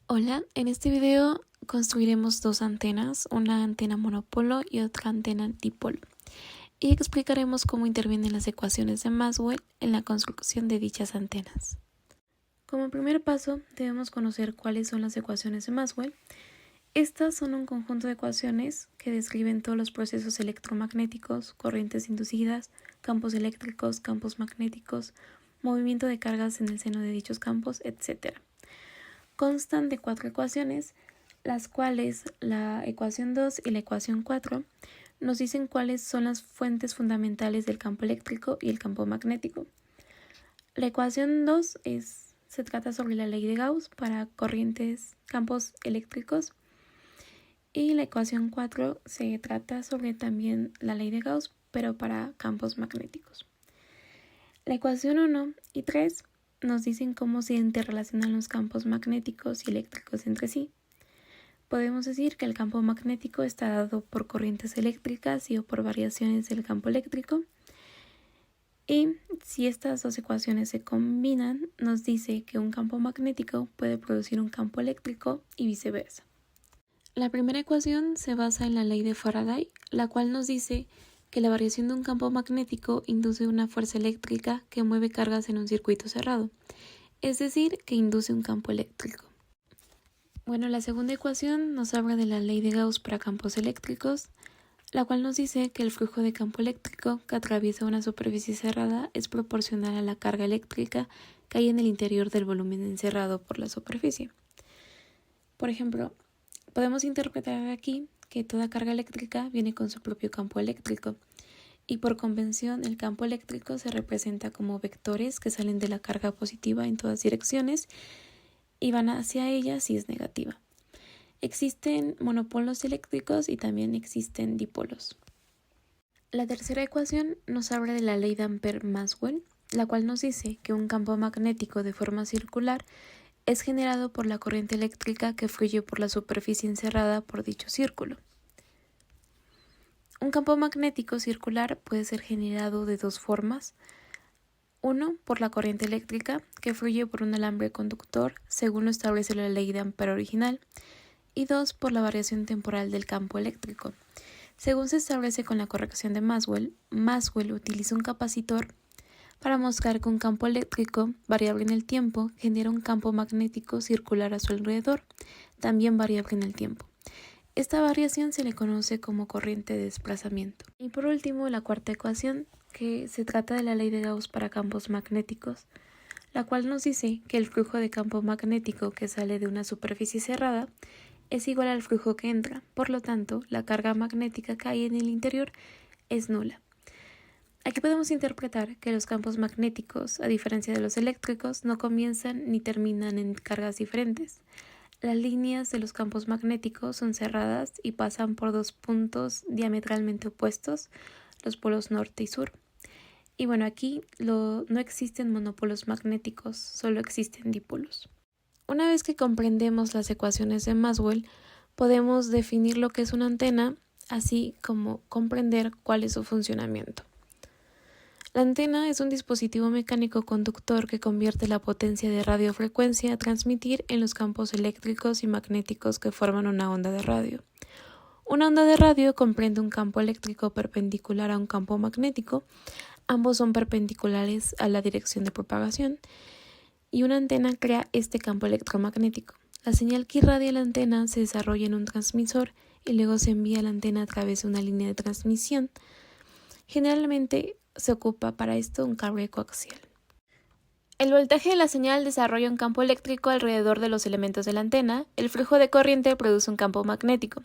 Hola, en este video construiremos dos antenas, una antena monopolo y otra antena dipolo, y explicaremos cómo intervienen las ecuaciones de Maxwell en la construcción de dichas antenas. Como primer paso, debemos conocer cuáles son las ecuaciones de Maxwell. Estas son un conjunto de ecuaciones que describen todos los procesos electromagnéticos, corrientes inducidas, campos eléctricos, campos magnéticos, movimiento de cargas en el seno de dichos campos, etc. Constan de 4 ecuaciones, las cuales la ecuación 2 y la ecuación 4 nos dicen cuáles son las fuentes fundamentales del campo eléctrico y el campo magnético. La ecuación 2 se trata sobre la ley de Gauss para corrientes, campos eléctricos, y la ecuación 4 se trata sobre también la ley de Gauss, pero para campos magnéticos. La ecuación 1 y 3 nos dicen cómo se interrelacionan los campos magnéticos y eléctricos entre sí. Podemos decir que el campo magnético está dado por corrientes eléctricas y o por variaciones del campo eléctrico. Y si estas dos ecuaciones se combinan, nos dice que un campo magnético puede producir un campo eléctrico y viceversa. La primera ecuación se basa en la ley de Faraday, la cual nos dice que la variación de un campo magnético induce una fuerza eléctrica que mueve cargas en un circuito cerrado, es decir, que induce un campo eléctrico. Bueno, la segunda ecuación nos habla de la ley de Gauss para campos eléctricos, la cual nos dice que el flujo de campo eléctrico que atraviesa una superficie cerrada es proporcional a la carga eléctrica que hay en el interior del volumen encerrado por la superficie. Por ejemplo, podemos interpretar aquí que toda carga eléctrica viene con su propio campo eléctrico, y por convención el campo eléctrico se representa como vectores que salen de la carga positiva en todas direcciones y van hacia ella si es negativa. Existen monopolos eléctricos y también existen dipolos. La tercera ecuación nos habla de la ley de Ampère-Maxwell, la cual nos dice que un campo magnético de forma circular es generado por la corriente eléctrica que fluye por la superficie encerrada por dicho círculo. Un campo magnético circular puede ser generado de dos formas. Uno, por la corriente eléctrica que fluye por un alambre conductor, según lo establece la ley de Ampère original, y dos, por la variación temporal del campo eléctrico. Según se establece con la corrección de Maxwell, Maxwell utiliza un capacitor para mostrar que un campo eléctrico variable en el tiempo genera un campo magnético circular a su alrededor, también variable en el tiempo. Esta variación se le conoce como corriente de desplazamiento. Y por último, la cuarta ecuación, que se trata de la ley de Gauss para campos magnéticos, la cual nos dice que el flujo de campo magnético que sale de una superficie cerrada es igual al flujo que entra, por lo tanto, la carga magnética que hay en el interior es nula. Aquí podemos interpretar que los campos magnéticos, a diferencia de los eléctricos, no comienzan ni terminan en cargas diferentes. Las líneas de los campos magnéticos son cerradas y pasan por dos puntos diametralmente opuestos, los polos norte y sur. Y bueno, aquí no existen monopolos magnéticos, solo existen dipolos. Una vez que comprendemos las ecuaciones de Maxwell, podemos definir lo que es una antena, así como comprender cuál es su funcionamiento. La antena es un dispositivo mecánico conductor que convierte la potencia de radiofrecuencia a transmitir en los campos eléctricos y magnéticos que forman una onda de radio. Una onda de radio comprende un campo eléctrico perpendicular a un campo magnético, ambos son perpendiculares a la dirección de propagación, y una antena crea este campo electromagnético. La señal que irradia la antena se desarrolla en un transmisor y luego se envía a la antena a través de una línea de transmisión. Generalmente se ocupa para esto un cable coaxial. El voltaje de la señal desarrolla un campo eléctrico alrededor de los elementos de la antena. El flujo de corriente produce un campo magnético.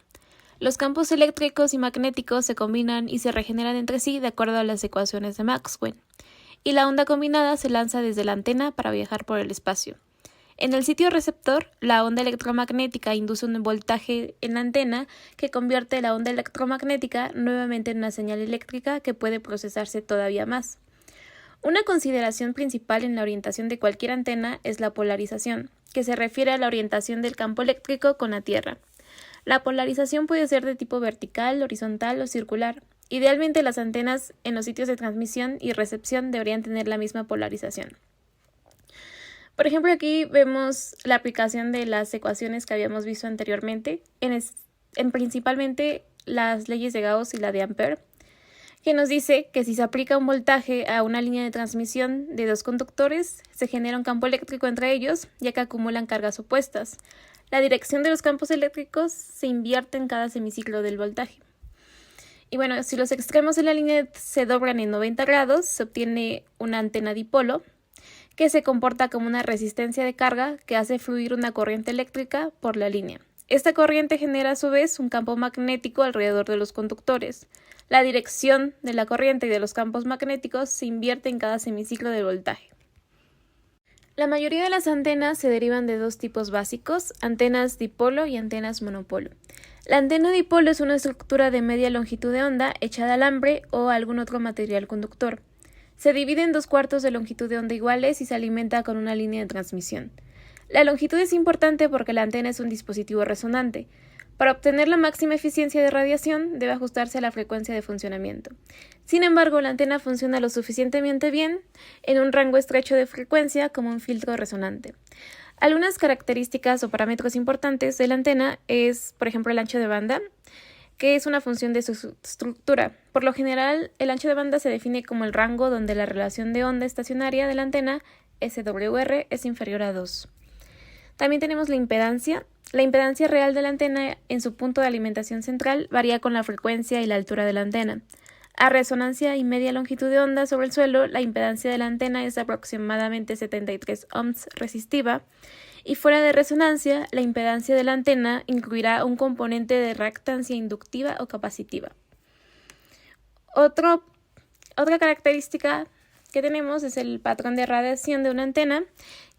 Los campos eléctricos y magnéticos se combinan y se regeneran entre sí de acuerdo a las ecuaciones de Maxwell, y la onda combinada se lanza desde la antena para viajar por el espacio. En el sitio receptor, la onda electromagnética induce un voltaje en la antena que convierte la onda electromagnética nuevamente en una señal eléctrica que puede procesarse todavía más. Una consideración principal en la orientación de cualquier antena es la polarización, que se refiere a la orientación del campo eléctrico con la Tierra. La polarización puede ser de tipo vertical, horizontal o circular. Idealmente, las antenas en los sitios de transmisión y recepción deberían tener la misma polarización. Por ejemplo, aquí vemos la aplicación de las ecuaciones que habíamos visto anteriormente, en principalmente las leyes de Gauss y la de Ampère, que nos dice que si se aplica un voltaje a una línea de transmisión de dos conductores, se genera un campo eléctrico entre ellos, ya que acumulan cargas opuestas. La dirección de los campos eléctricos se invierte en cada semiciclo del voltaje. Y bueno, si los extremos de la línea se doblan en 90 grados, se obtiene una antena dipolo, que se comporta como una resistencia de carga que hace fluir una corriente eléctrica por la línea. Esta corriente genera a su vez un campo magnético alrededor de los conductores. La dirección de la corriente y de los campos magnéticos se invierte en cada semiciclo del voltaje. La mayoría de las antenas se derivan de dos tipos básicos, antenas dipolo y antenas monopolo. La antena dipolo es una estructura de media longitud de onda hecha de alambre o algún otro material conductor. Se divide en 2/4 de longitud de onda iguales y se alimenta con una línea de transmisión. La longitud es importante porque la antena es un dispositivo resonante. Para obtener la máxima eficiencia de radiación, debe ajustarse a la frecuencia de funcionamiento. Sin embargo, la antena funciona lo suficientemente bien en un rango estrecho de frecuencia como un filtro resonante. Algunas características o parámetros importantes de la antena es, por ejemplo, el ancho de banda, que es una función de su estructura. Por lo general, el ancho de banda se define como el rango donde la relación de onda estacionaria de la antena, SWR, es inferior a 2. También tenemos la impedancia. La impedancia real de la antena en su punto de alimentación central varía con la frecuencia y la altura de la antena. A resonancia y media longitud de onda sobre el suelo, la impedancia de la antena es aproximadamente 73 ohms resistiva, y fuera de resonancia, la impedancia de la antena incluirá un componente de reactancia inductiva o capacitiva. Otra característica que tenemos es el patrón de radiación de una antena,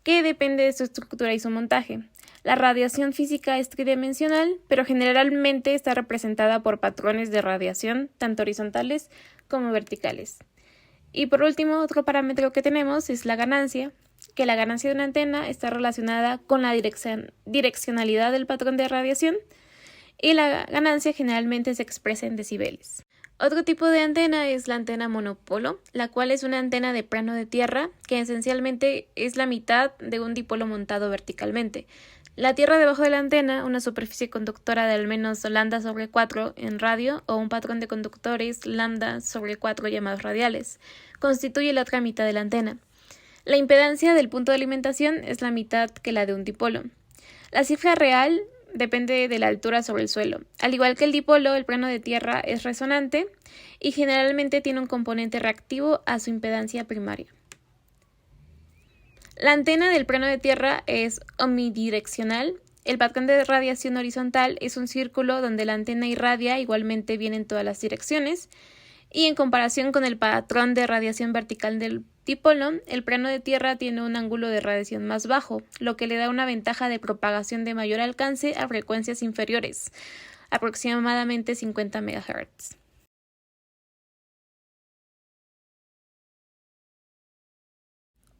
que depende de su estructura y su montaje. La radiación física es tridimensional, pero generalmente está representada por patrones de radiación, tanto horizontales como verticales. Y por último, otro parámetro que tenemos es la ganancia, que la ganancia de una antena está relacionada con la direccionalidad del patrón de radiación, y la ganancia generalmente se expresa en decibeles. Otro tipo de antena es la antena monopolo, la cual es una antena de plano de tierra que esencialmente es la mitad de un dipolo montado verticalmente. La tierra debajo de la antena, una superficie conductora de al menos λ/4 en radio o un patrón de conductores λ/4 llamados radiales, constituye la otra mitad de la antena. La impedancia del punto de alimentación es la mitad que la de un dipolo. La cifra real depende de la altura sobre el suelo. Al igual que el dipolo, el plano de tierra es resonante y generalmente tiene un componente reactivo a su impedancia primaria. La antena del plano de tierra es omnidireccional. El patrón de radiación horizontal es un círculo donde la antena irradia igualmente bien en todas las direcciones, y en comparación con el patrón de radiación vertical del dipolo, el plano de tierra tiene un ángulo de radiación más bajo, lo que le da una ventaja de propagación de mayor alcance a frecuencias inferiores, aproximadamente 50 MHz.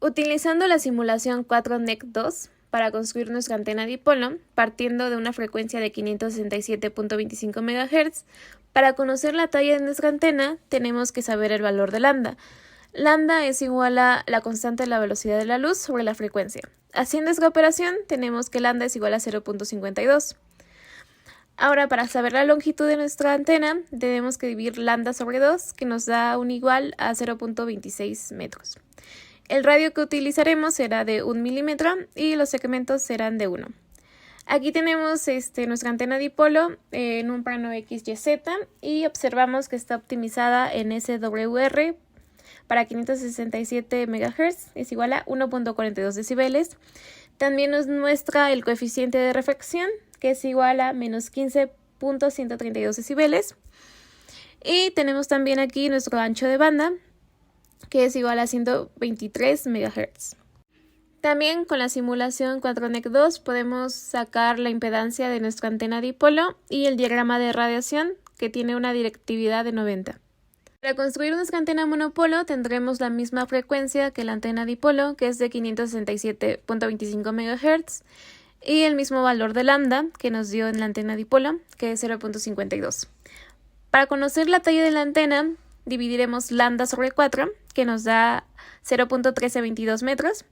Utilizando la simulación 4NEC2 para construir nuestra antena dipolo, partiendo de una frecuencia de 567.25 MHz, para conocer la talla de nuestra antena tenemos que saber el valor de lambda. Lambda es igual a la constante de la velocidad de la luz sobre la frecuencia. Haciendo esta operación tenemos que lambda es igual a 0.52. Ahora, para saber la longitud de nuestra antena, tenemos que dividir lambda sobre 2, que nos da un igual a 0.26 metros. El radio que utilizaremos será de 1 milímetro y los segmentos serán de 1. Aquí tenemos nuestra antena dipolo en un plano XYZ y observamos que está optimizada en SWR para 567 MHz, es igual a 1.42 decibeles. También nos muestra el coeficiente de refracción, que es igual a menos 15.132 decibeles. Y tenemos también aquí nuestro ancho de banda, que es igual a 123 MHz. También con la simulación 4NEC2 podemos sacar la impedancia de nuestra antena dipolo y el diagrama de radiación, que tiene una directividad de 90. Para construir nuestra antena monopolo tendremos la misma frecuencia que la antena dipolo, que es de 567.25 MHz, y el mismo valor de lambda que nos dio en la antena dipolo, que es 0.52. Para conocer la talla de la antena, dividiremos lambda sobre 4, que nos da 0.1322 metros.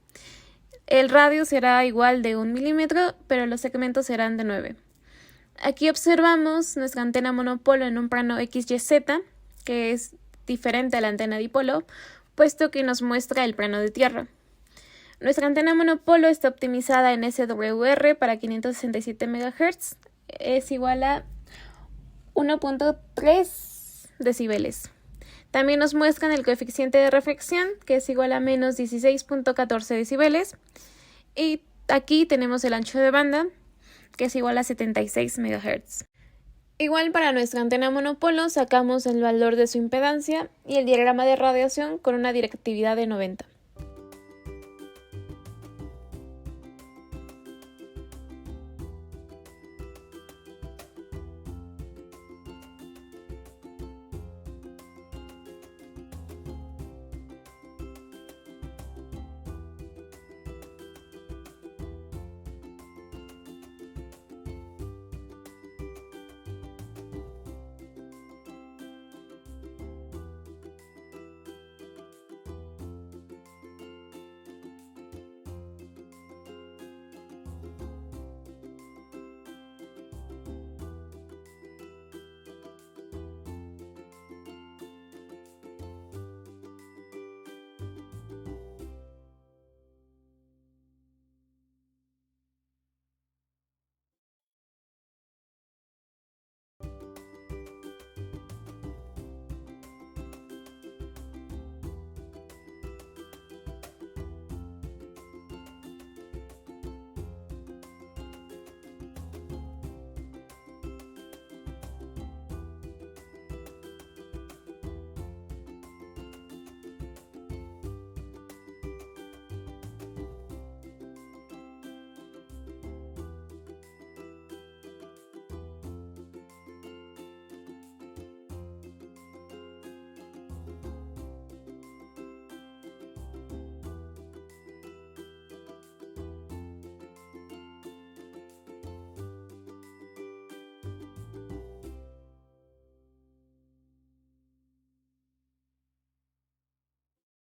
El radio será igual de 1 milímetro, pero los segmentos serán de 9. Aquí observamos nuestra antena monopolo en un plano XYZ, que es diferente a la antena dipolo, puesto que nos muestra el plano de tierra. Nuestra antena monopolo está optimizada en SWR para 567 MHz, es igual a 1.3 decibeles. También nos muestran el coeficiente de reflexión, que es igual a menos 16.14 decibeles. Y aquí tenemos el ancho de banda, que es igual a 76 MHz. Igual para nuestra antena monopolo sacamos el valor de su impedancia y el diagrama de radiación con una directividad de 90.